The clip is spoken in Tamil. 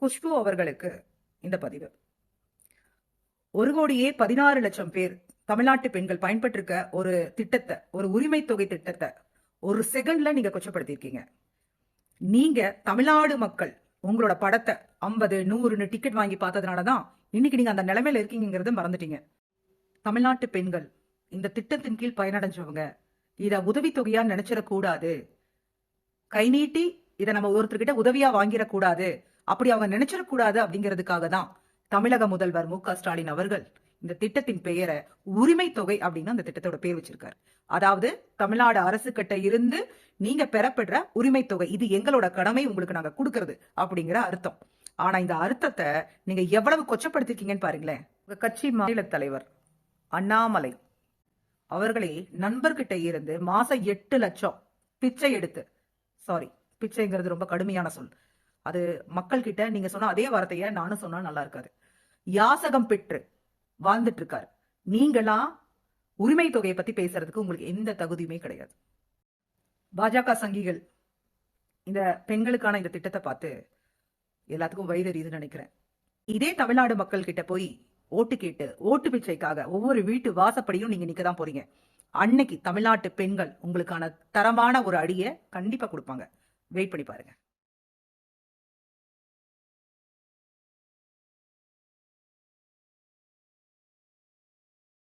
குஷ்பு அவர்களுக்கு இந்த பதிவு. 1,16,00,000 பேர் தமிழ்நாட்டு பெண்கள் பயன்பட்டிருக்க ஒரு திட்டத்தை, ஒரு உரிமை தொகை திட்டத்தை ஒரு செகண்ட்ல நீங்க கொச்சப்படுத்திருக்கீங்க. நீங்க தமிழ்நாடு மக்கள் உங்களோட படத்தை 50, 100 டிக்கெட் வாங்கி பார்த்ததுனாலதான் இன்னைக்கு நீங்க அந்த நிலைமையில இருக்கீங்கிறத மறந்துட்டீங்க. தமிழ்நாட்டு பெண்கள் இந்த திட்டத்தின் கீழ் பயனடைஞ்சவங்க இத உதவித்தொகையா நினைச்சிடக்கூடாது. கை நீட்டி இதை நம்ம ஒருத்தர்கிட்ட உதவியா வாங்கிடக்கூடாது, அப்படி அவங்க நினைச்சிடக்கூடாது அப்படிங்கிறதுக்காக தான் தமிழக முதல்வர் மு க ஸ்டாலின் அவர்கள் இந்த திட்டத்தின் பெயரை உரிமை தொகை அப்படின்னு அந்த திட்டத்தோட பேர் வச்சிருக்காரு. அதாவது தமிழ்நாடு அரசு கிட்ட இருந்து நீங்க பெறப்படுற உரிமை தொகை, இது எங்களோட கடமை, உங்களுக்கு நாங்க கொடுக்கறது அப்படிங்கிற அர்த்தம். ஆனா இந்த அர்த்தத்தை நீங்க எவ்வளவு கொச்சப்படுத்திருக்கீங்கன்னு பாருங்களேன். உங்க கட்சி மாநில தலைவர் அண்ணாமலை அவர்களே நண்பர்கிட்ட இருந்து மாசம் 8 லட்சம் பிச்சை எடுத்து, சாரி பிச்சைங்கிறது ரொம்ப கடுமையான சொல், அது மக்கள் கிட்ட நீங்க சொன்ன அதே வார்த்தைய நானும் சொன்னா நல்லா இருக்காது, யாசகம் பெற்று வாழ்ந்துட்டு இருக்காரு. நீங்களாம் உரிமை தொகையை பத்தி பேசுறதுக்கு உங்களுக்கு எந்த தகுதியுமே கிடையாது. பாஜக சங்கிகள் இந்த பெண்களுக்கான இந்த திட்டத்தை பார்த்து எல்லாத்துக்கும் வயதறியுதுன்னு நினைக்கிறேன். இதே தமிழ்நாடு மக்கள் கிட்ட போய் ஓட்டு கேட்டு ஓட்டு பிச்சைக்காக ஒவ்வொரு வீட்டு வாசப்படியும் நீங்க நிக்கதான் போறீங்க. அன்னைக்கு தமிழ்நாட்டு பெண்கள் உங்களுக்கான தரமான ஒரு அடியை கண்டிப்பா கொடுப்பாங்க. வெயிட் பண்ணி பாருங்க.